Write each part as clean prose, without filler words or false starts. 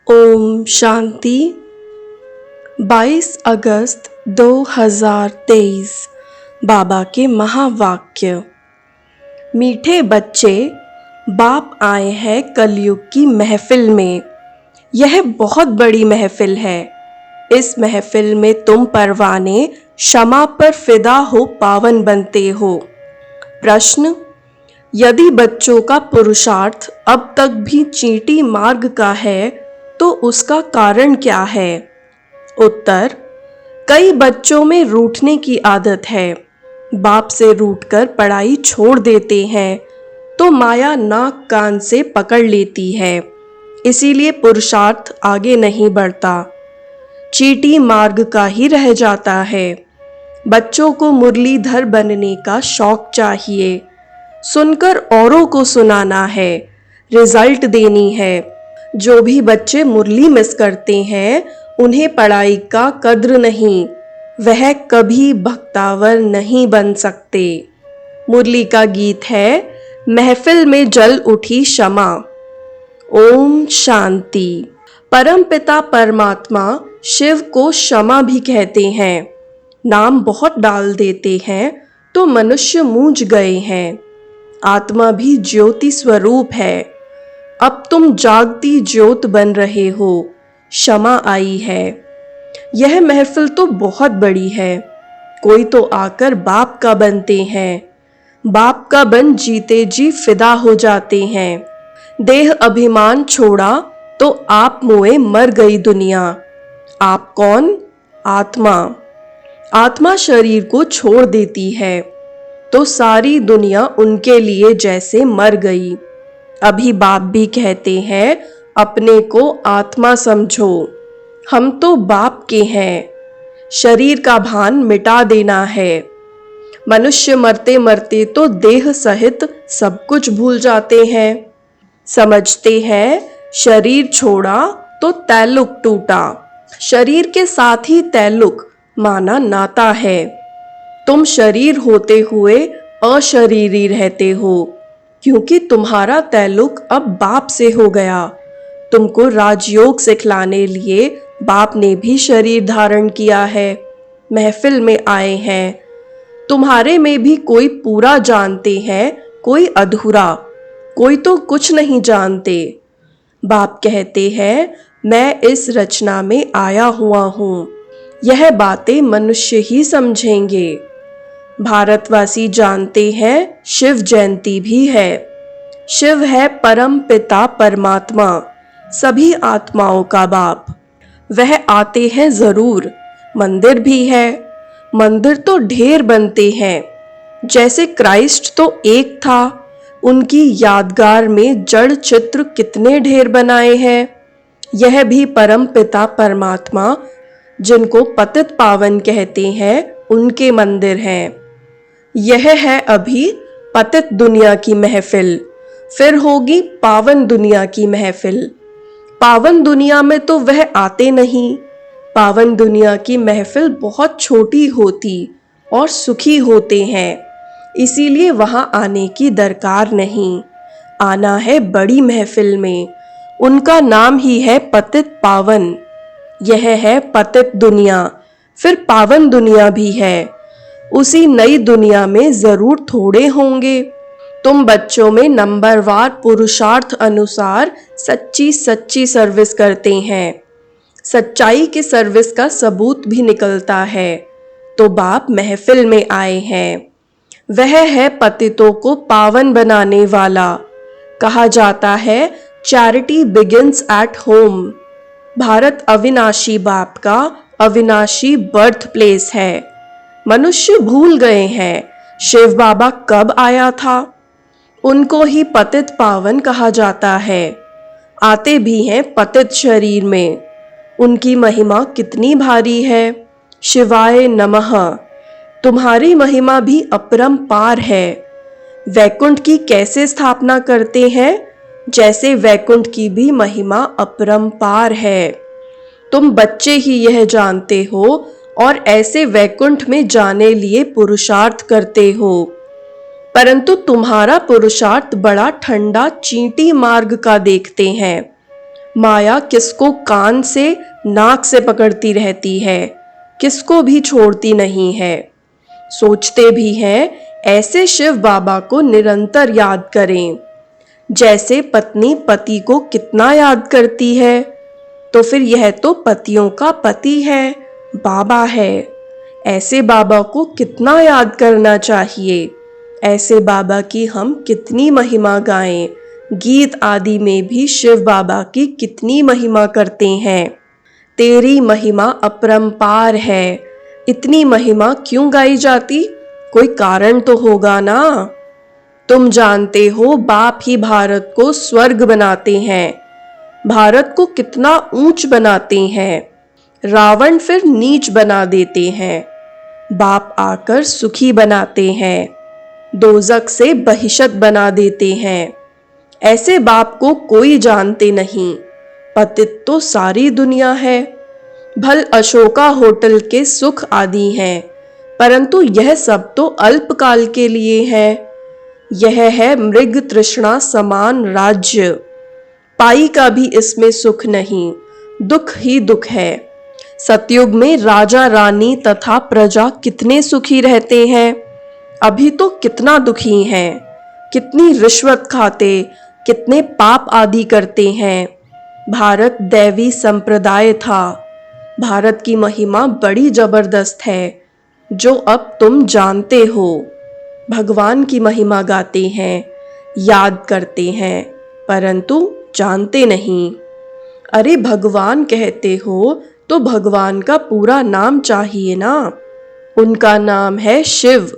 ओम शांति। 22 अगस्त 2023 बाबा के महावाक्य। मीठे बच्चे, बाप आए हैं कलयुग की महफिल में। यह बहुत बड़ी महफिल है। इस महफिल में तुम परवाने क्षमा पर फिदा हो पावन बनते हो। प्रश्न: यदि बच्चों का पुरुषार्थ अब तक भी चींटी मार्ग का है तो उसका कारण क्या है? उत्तर: कई बच्चों में रूठने की आदत है। बाप से रूठकर पढ़ाई छोड़ देते हैं तो माया नाक कान से पकड़ लेती है, इसीलिए पुरुषार्थ आगे नहीं बढ़ता, चींटी मार्ग का ही रह जाता है। बच्चों को मुरलीधर बनने का शौक चाहिए, सुनकर औरों को सुनाना है, रिजल्ट देनी है। जो भी बच्चे मुरली मिस करते हैं उन्हें पढ़ाई का कद्र नहीं, वह कभी भक्तावर नहीं बन सकते। मुरली का गीत है, महफिल में जल उठी क्षमा। ओम शांति। परमपिता परमात्मा शिव को क्षमा भी कहते हैं। नाम बहुत डाल देते हैं तो मनुष्य मूंझ गए हैं। आत्मा भी ज्योति स्वरूप है। अब तुम जागती ज्योत बन रहे हो, क्षमा आई है। यह महफिल तो बहुत बड़ी है। कोई तो आकर बाप का बनते हैं, बाप का बन जीते जी फिदा हो जाते हैं। देह अभिमान छोड़ा तो आप मोए मर गई दुनिया। आप कौन? आत्मा। आत्मा शरीर को छोड़ देती है तो सारी दुनिया उनके लिए जैसे मर गई। अभी बाप भी कहते हैं, अपने को आत्मा समझो, हम तो बाप के हैं। शरीर का भान मिटा देना है। मनुष्य मरते मरते तो देह सहित सब कुछ भूल जाते हैं। समझते हैं शरीर छोड़ा तो तैल्लुक टूटा। शरीर के साथ ही तैल्लुक माना नाता है। तुम शरीर होते हुए अशरीरी रहते हो, क्योंकि तुम्हारा तैल्लुक अब बाप से हो गया। तुमको राजयोग सिखलाने लिए बाप ने भी शरीर धारण किया है, महफिल में आए हैं। तुम्हारे में भी कोई पूरा जानते हैं, कोई अधूरा, कोई तो कुछ नहीं जानते। बाप कहते हैं, मैं इस रचना में आया हुआ हूँ। यह बातें मनुष्य ही समझेंगे। भारतवासी जानते हैं शिव जयंती भी है। शिव है परम पिता परमात्मा, सभी आत्माओं का बाप। वह आते हैं जरूर। मंदिर भी है। मंदिर तो ढेर बनते हैं। जैसे क्राइस्ट तो एक था, उनकी यादगार में जड़ चित्र कितने ढेर बनाए हैं। यह भी परम पिता परमात्मा, जिनको पतित पावन कहते हैं, उनके मंदिर हैं। यह है अभी पतित दुनिया की महफिल, फिर होगी पावन दुनिया की महफिल। पावन दुनिया में तो वह आते नहीं। पावन दुनिया की महफिल बहुत छोटी होती और सुखी होते हैं, इसीलिए वहां आने की दरकार नहीं। आना है बड़ी महफिल में। उनका नाम ही है पतित पावन। यह है पतित दुनिया, फिर पावन दुनिया भी है। उसी नई दुनिया में जरूर थोड़े होंगे। तुम बच्चों में नंबरवार पुरुषार्थ अनुसार सच्ची सच्ची सर्विस करते हैं। सच्चाई के सर्विस का सबूत भी निकलता है, तो बाप महफिल में आए हैं। वह है पतितों को पावन बनाने वाला। कहा जाता है, charity begins at home. Bharat अविनाशी बाप का अविनाशी बर्थ प्लेस है। मनुष्य भूल गए हैं शिव बाबा कब आया था। उनको ही पतित पावन कहा जाता है। आते भी हैं पतित शरीर में। उनकी महिमा कितनी भारी है। शिवाय नमः। तुम्हारी महिमा भी अपरंपार है। वैकुंठ की कैसे स्थापना करते हैं, जैसे वैकुंठ की भी महिमा अपरंपार है। तुम बच्चे ही यह जानते हो और ऐसे वैकुंठ में जाने लिए पुरुषार्थ करते हो, परंतु तुम्हारा पुरुषार्थ बड़ा ठंडा चींटी मार्ग का देखते हैं। माया किसको कान से नाक से पकड़ती रहती है, किसको भी छोड़ती नहीं है। सोचते भी हैं ऐसे शिव बाबा को निरंतर याद करें। जैसे पत्नी पति को कितना याद करती है, तो फिर यह तो पतियों का पति है, बाबा है। ऐसे बाबा को कितना याद करना चाहिए। ऐसे बाबा की हम कितनी महिमा गाएं। गीत आदि में भी शिव बाबा की कितनी महिमा करते हैं। तेरी महिमा अपरंपार है। इतनी महिमा क्यों गाई जाती, कोई कारण तो होगा ना। तुम जानते हो बाप ही भारत को स्वर्ग बनाते हैं, भारत को कितना ऊंच बनाते हैं। रावण फिर नीच बना देते हैं, बाप आकर सुखी बनाते हैं, दोजक से बहिशत बना देते हैं। ऐसे बाप को कोई जानते नहीं, पतित तो सारी दुनिया है। भल अशोका होटल के सुख आदि हैं, परंतु यह सब तो अल्पकाल के लिए है। यह है मृग तृष्णा समान राज्य, पाई का भी इसमें सुख नहीं, दुख ही दुख है। सतयुग में राजा रानी तथा प्रजा कितने सुखी रहते हैं, अभी तो कितना दुखी हैं। कितनी रिश्वत खाते, कितने पाप आदि करते हैं। भारत दैवी संप्रदाय था। भारत की महिमा बड़ी जबरदस्त है, जो अब तुम जानते हो। भगवान की महिमा गाते हैं, याद करते हैं, परंतु जानते नहीं। अरे भगवान कहते हो तो भगवान का पूरा नाम चाहिए ना। उनका नाम है शिव,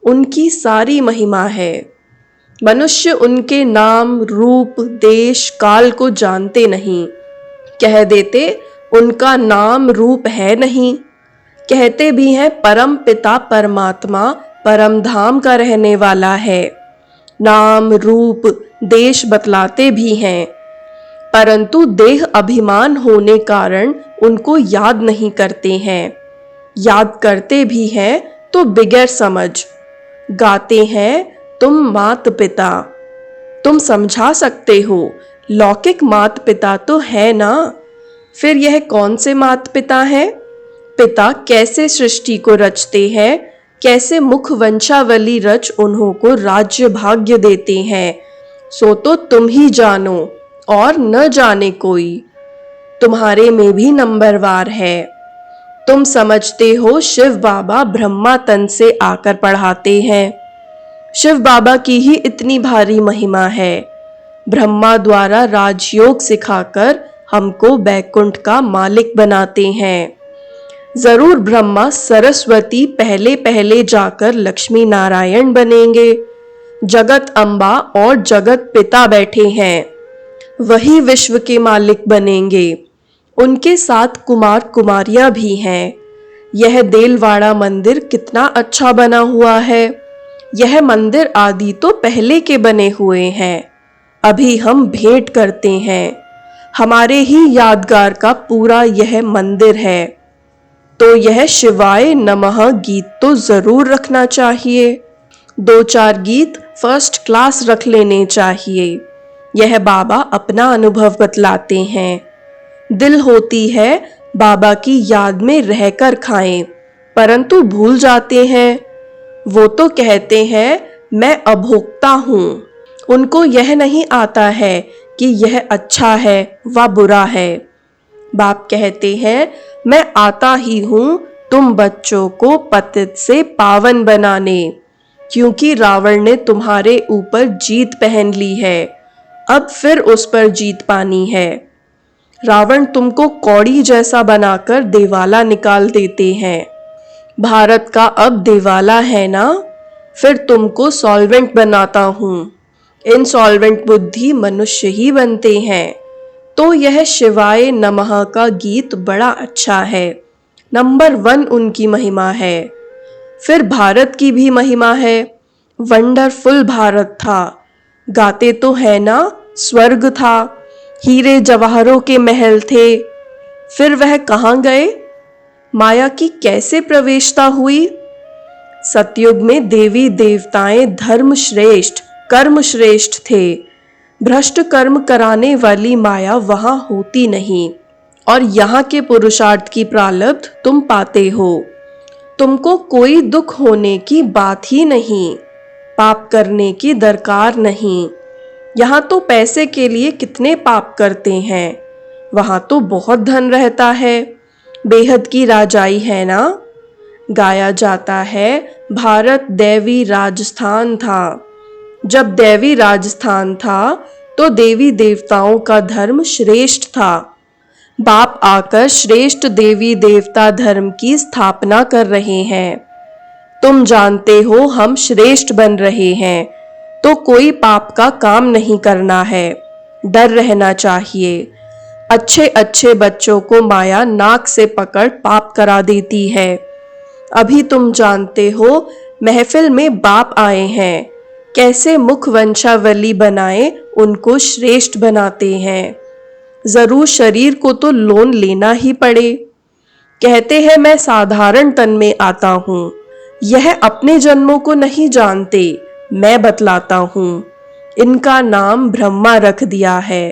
उनकी सारी महिमा है। मनुष्य उनके नाम, रूप, देश, काल को जानते नहीं। कह देते उनका नाम रूप है नहीं। कहते भी हैं परम पिता परमात्मा परम धाम का रहने वाला है। नाम, रूप, देश बतलाते भी हैं, परंतु देह अभिमान होने कारण उनको याद नहीं करते हैं। याद करते भी हैं तो बिगैर समझ। गाते हैं तुम मात पिता, तुम समझा सकते हो, लौकिक मात पिता तो है ना। फिर यह कौन से मात पिता हैं? पिता कैसे सृष्टि को रचते हैं, कैसे मुख वंशावली रच उन्हों को राज्य भाग्य देते हैं, सो तो तुम ही जानो और न जाने कोई। तुम्हारे में भी नंबरवार है। तुम समझते हो शिव बाबा ब्रह्मा तन से आकर पढ़ाते हैं। शिव बाबा की ही इतनी भारी महिमा है। ब्रह्मा द्वारा राजयोग सिखाकर हमको बैकुंठ का मालिक बनाते हैं। जरूर ब्रह्मा सरस्वती पहले पहले जाकर लक्ष्मी नारायण बनेंगे। जगत अम्बा और जगत पिता बैठे हैं, वही विश्व के मालिक बनेंगे। उनके साथ कुमार कुमारियां भी हैं। यह देलवाड़ा मंदिर कितना अच्छा बना हुआ है। यह मंदिर आदि तो पहले के बने हुए हैं, अभी हम भेंट करते हैं। हमारे ही यादगार का पूरा यह मंदिर है। तो यह शिवाय नमः गीत तो जरूर रखना चाहिए। 2-4 गीत फर्स्ट क्लास रख लेने चाहिए। यह बाबा अपना अनुभव बतलाते हैं। दिल होती है बाबा की याद में रहकर खाएं, परंतु भूल जाते हैं। वो तो कहते हैं मैं अभोक्ता हूँ। उनको यह नहीं आता है कि यह अच्छा है व बुरा है। बाप कहते हैं मैं आता ही हूँ तुम बच्चों को पतित से पावन बनाने, क्योंकि रावण ने तुम्हारे ऊपर जीत पहन ली है, अब फिर उस पर जीत पानी है। रावण तुमको कौड़ी जैसा बनाकर देवाला निकाल देते हैं। भारत का अब देवाला है ना, फिर तुमको सॉल्वेंट बनाता हूँ। इनसॉल्वेंट बुद्धि मनुष्य ही बनते हैं। तो यह शिवाय नमः का गीत बड़ा अच्छा है। नंबर 1 उनकी महिमा है। फिर भारत की भी महिमा है। वंडरफुल भारत था। गाते तो है ना, स्वर्ग था, हीरे जवाहरों के महल थे। फिर वह कहाँ गए? माया की कैसे प्रवेशता हुई? सतयुग में देवी देवताएं धर्म श्रेष्ठ कर्म श्रेष्ठ थे। भ्रष्ट कर्म कराने वाली माया वहां होती नहीं और यहाँ के पुरुषार्थ की प्रारब्ध तुम पाते हो। तुमको कोई दुख होने की बात ही नहीं, पाप करने की दरकार नहीं। यहाँ तो पैसे के लिए कितने पाप करते हैं, वहां तो बहुत धन रहता है, बेहद की राजाई है ना। गाया जाता है भारत दैवी राजस्थान था। जब दैवी राजस्थान था तो देवी देवताओं का धर्म श्रेष्ठ था। बाप आकर श्रेष्ठ देवी देवता धर्म की स्थापना कर रहे हैं। तुम जानते हो हम श्रेष्ठ बन रहे हैं, तो कोई पाप का काम नहीं करना है, डर रहना चाहिए। अच्छे अच्छे बच्चों को माया नाक से पकड़ पाप करा देती है। अभी तुम जानते हो महफिल में बाप आए हैं, कैसे मुख वंशावली बनाए उनको श्रेष्ठ बनाते हैं। जरूर शरीर को तो लोन लेना ही पड़े। कहते हैं मैं साधारण तन में आता हूँ। यह अपने जन्मों को नहीं जानते, मैं बतलाता हूँ। इनका नाम ब्रह्मा रख दिया है।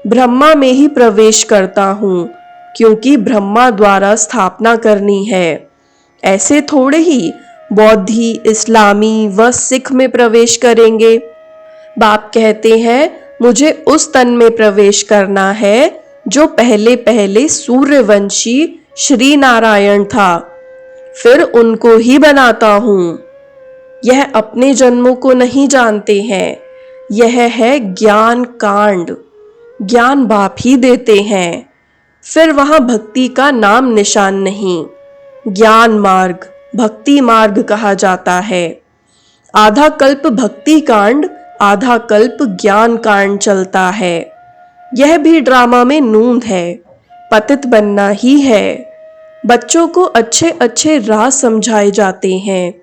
ब्रह्मा में ही प्रवेश करता हूँ, क्योंकि ब्रह्मा द्वारा स्थापना करनी है। ऐसे थोड़े ही बौद्धि, इस्लामी व सिख में प्रवेश करेंगे। बाप कहते हैं मुझे उस तन में प्रवेश करना है जो पहले पहले सूर्यवंशी श्री नारायण था, फिर उनको ही बनाता हूँ। यह अपने जन्मों को नहीं जानते हैं। यह है ज्ञान कांड, ज्ञान बाप ही देते हैं। फिर वहां भक्ति का नाम निशान नहीं। ज्ञान मार्ग, भक्ति मार्ग कहा जाता है। आधा कल्प भक्ति कांड, आधा कल्प ज्ञान कांड चलता है। यह भी ड्रामा में नूंद है, पतित बनना ही है। बच्चों को अच्छे अच्छे राज समझाए जाते हैं,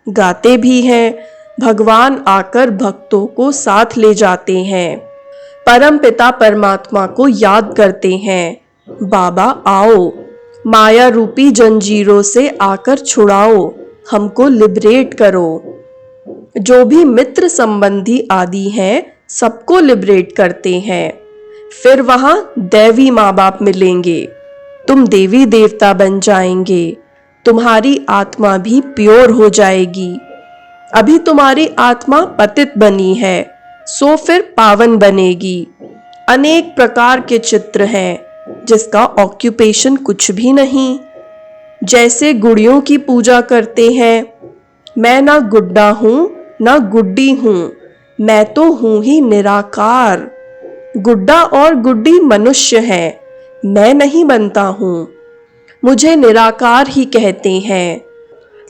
गाते भी हैं। भगवान आकर भक्तों को साथ ले जाते हैं, परम पिता परमात्मा को याद करते हैं। बाबा आओ, माया रूपी जंजीरों से आकर छुड़ाओ, हमको लिबरेट करो। जो भी मित्र संबंधी आदि हैं, सबको लिबरेट करते हैं। फिर वहां दैवी माँ बाप मिलेंगे, तुम देवी देवता बन जाएंगे, तुम्हारी आत्मा भी प्योर हो जाएगी। अभी तुम्हारी आत्मा पतित बनी है, सो फिर पावन बनेगी। अनेक प्रकार के चित्र हैं, जिसका ऑक्यूपेशन कुछ भी नहीं। जैसे गुड़ियों की पूजा करते हैं, मैं ना गुड्डा हूं ना गुड्डी हूं, मैं तो हूं ही निराकार। गुड्डा और गुड्डी मनुष्य हैं, मैं नहीं बनता हूं। मुझे निराकार ही कहते हैं।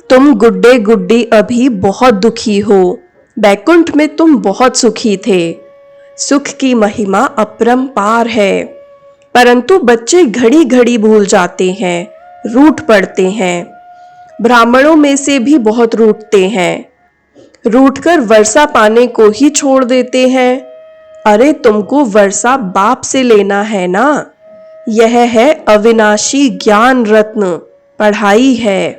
तुम गुड्डे गुड्डी अभी बहुत दुखी हो, बैकुंठ में तुम बहुत सुखी थे। सुख की महिमा अपरंपार है, परंतु बच्चे घड़ी घड़ी भूल जाते हैं, रूठ पड़ते हैं। ब्राह्मणों में से भी बहुत रूठते हैं, रूठकर वर्षा पाने को ही छोड़ देते हैं। अरे तुमको वर्षा बाप से लेना है ना। यह है अविनाशी ज्ञान रत्न, पढ़ाई है।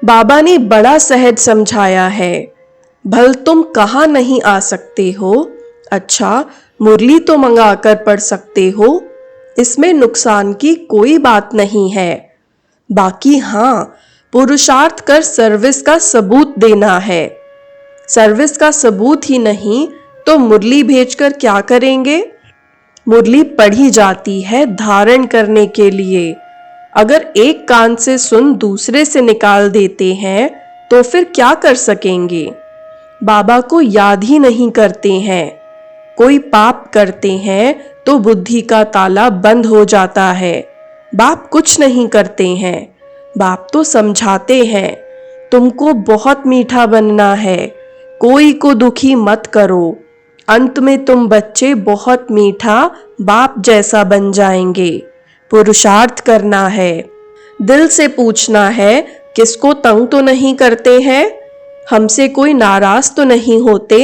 बाबा ने बड़ा सहज समझाया है। भल तुम कहाँ नहीं आ सकते हो, अच्छा मुरली तो मंगा कर पढ़ सकते हो, इसमें नुकसान की कोई बात नहीं है। बाकी हाँ, पुरुषार्थ कर सर्विस का सबूत देना है। सर्विस का सबूत ही नहीं तो मुरली भेजकर क्या करेंगे। मुरली पढ़ी जाती है धारण करने के लिए। अगर एक कान से सुन दूसरे से निकाल देते हैं तो फिर क्या कर सकेंगे। बाबा को याद ही नहीं करते हैं। कोई पाप करते हैं तो बुद्धि का ताला बंद हो जाता है। बाप कुछ नहीं करते हैं, बाप तो समझाते हैं। तुमको बहुत मीठा बनना है, कोई को दुखी मत करो। अंत में तुम बच्चे बहुत मीठा बाप जैसा बन जाएंगे। पुरुषार्थ करना है, दिल से पूछना है किसको तंग तो नहीं करते हैं, हमसे कोई नाराज तो नहीं होते।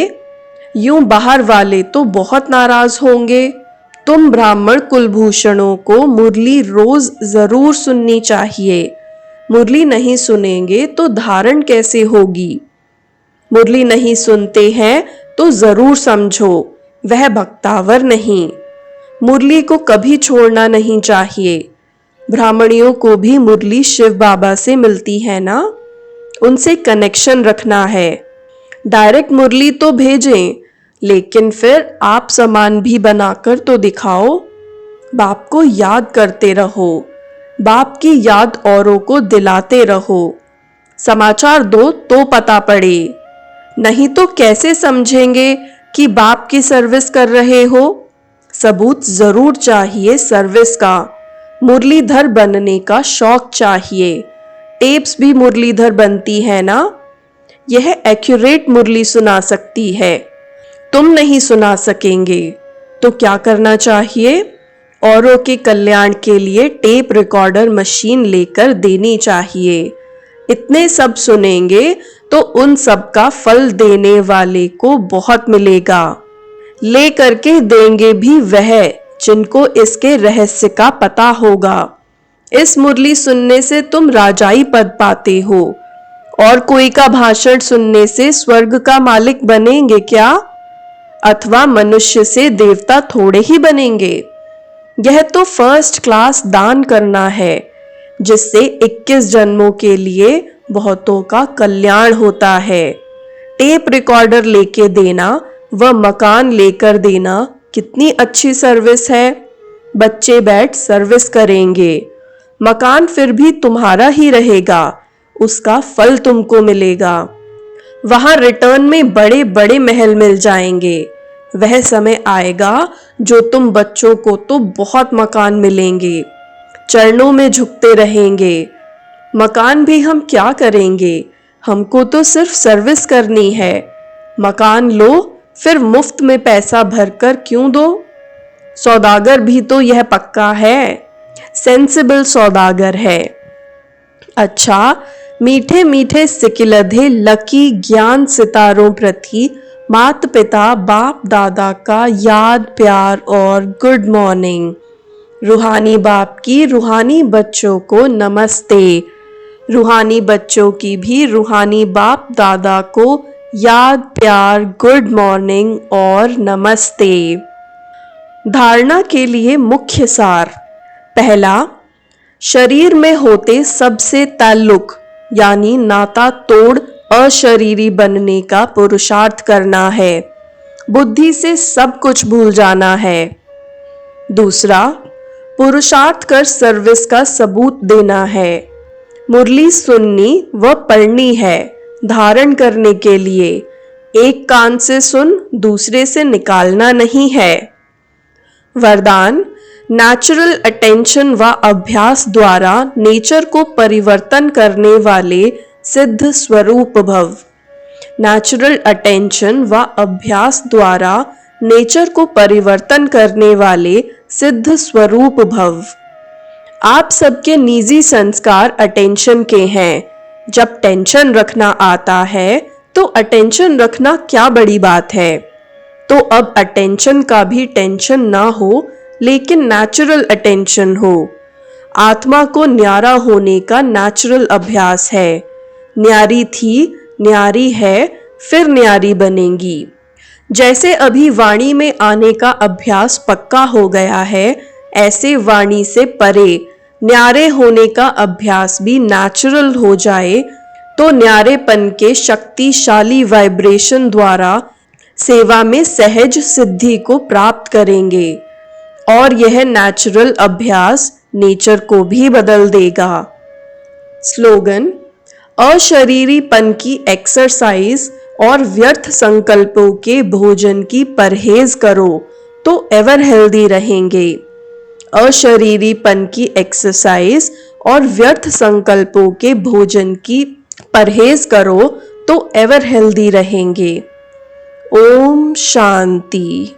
यूं बाहर वाले तो बहुत नाराज होंगे। तुम ब्राह्मण कुलभूषणों को मुरली रोज जरूर सुननी चाहिए। मुरली नहीं सुनेंगे तो धारण कैसे होगी। मुरली नहीं सुनते हैं तो जरूर समझो, वह बख्तावर नहीं। मुरली को कभी छोड़ना नहीं चाहिए। ब्राह्मणियों को भी मुरली शिव बाबा से मिलती है ना, उनसे कनेक्शन रखना है। डायरेक्ट मुरली तो भेजें, लेकिन फिर आप सामान भी बनाकर तो दिखाओ। बाप को याद करते रहो, बाप की याद औरों को दिलाते रहो। समाचार दो तो पता पड़े, नहीं तो कैसे समझेंगे कि बाप की सर्विस कर रहे हो। सबूत जरूर चाहिए सर्विस का। मुरलीधर बनने का शौक चाहिए। टेप्स भी मुरलीधर बनती है ना। यह एक्यूरेट मुरली सुना सकती है, तुम नहीं सुना सकेंगे। तो क्या करना चाहिए? औरों के कल्याण के लिए टेप रिकॉर्डर मशीन लेकर देनी चाहिए। इतने सब सुनेंगे तो उन सब का फल देने वाले को बहुत मिलेगा। ले करके देंगे भी वह जिनको इसके रहस्य का पता होगा। इस मुरली सुनने से तुम राजाई पद पाते हो, और कोई का भाषण सुनने से स्वर्ग का मालिक बनेंगे क्या? अथवा मनुष्य से देवता थोड़े ही बनेंगे। यह तो फर्स्ट क्लास दान करना है, जिससे 21 जन्मों के लिए बहुतों का कल्याण होता है। टेप रिकॉर्डर लेके देना व मकान लेकर देना कितनी अच्छी सर्विस है। बच्चे बैठ सर्विस करेंगे, मकान फिर भी तुम्हारा ही रहेगा, उसका फल तुमको मिलेगा। वहां रिटर्न में बड़े बड़े महल मिल जाएंगे। वह समय आएगा जो तुम बच्चों को तो बहुत मकान मिलेंगे, चरणों में झुकते रहेंगे। मकान भी हम क्या करेंगे, हमको तो सिर्फ सर्विस करनी है। मकान लो, फिर मुफ्त में पैसा भरकर क्यों दो? सौदागर भी तो यह पक्का है, सेंसिबल सौदागर है। अच्छा, मीठे मीठे सिकिलधे लकी ज्ञान सितारों प्रति मात पिता बाप दादा का याद प्यार और गुड मॉर्निंग। रूहानी बाप की रूहानी बच्चों को नमस्ते। रूहानी बच्चों की भी रूहानी बाप दादा को याद प्यार गुड मॉर्निंग और नमस्ते। धारणा के लिए मुख्य सार। पहला, शरीर में होते सबसे ताल्लुक यानी नाता तोड़ अशरीरी बनने का पुरुषार्थ करना है। बुद्धि से सब कुछ भूल जाना है। दूसरा, पुरुषार्थ कर सर्विस का सबूत देना है। मुरली सुननी व पढ़नी है धारण करने के लिए। एक कान से सुन, दूसरे से निकालना नहीं है। वरदान, नेचुरल अटेंशन व अभ्यास द्वारा नेचर को परिवर्तन करने वाले सिद्ध स्वरूप भव। नेचुरल अटेंशन व अभ्यास द्वारा नेचर को परिवर्तन करने वाले सिद्ध स्वरूप भव। आप सबके निजी संस्कार अटेंशन के हैं। जब टेंशन रखना आता है तो अटेंशन रखना क्या बड़ी बात है। तो अब अटेंशन का भी टेंशन ना हो, लेकिन नेचुरल अटेंशन हो। आत्मा को न्यारा होने का नेचुरल अभ्यास है। न्यारी थी, न्यारी है, फिर न्यारी बनेंगी। जैसे अभी वाणी में आने का अभ्यास पक्का हो गया है, ऐसे वाणी से परे न्यारे होने का अभ्यास भी नेचुरल हो जाए तो न्यारेपन के शक्तिशाली वाइब्रेशन द्वारा सेवा में सहज सिद्धि को प्राप्त करेंगे। और यह नेचुरल अभ्यास नेचर को भी बदल देगा। स्लोगन, अशरीरीपन की एक्सरसाइज और व्यर्थ संकल्पों के भोजन की परहेज करो तो एवर हेल्दी रहेंगे। अशरीरीपन की एक्सरसाइज और व्यर्थ संकल्पों के भोजन की परहेज करो तो एवर हेल्दी रहेंगे। ओम शांति।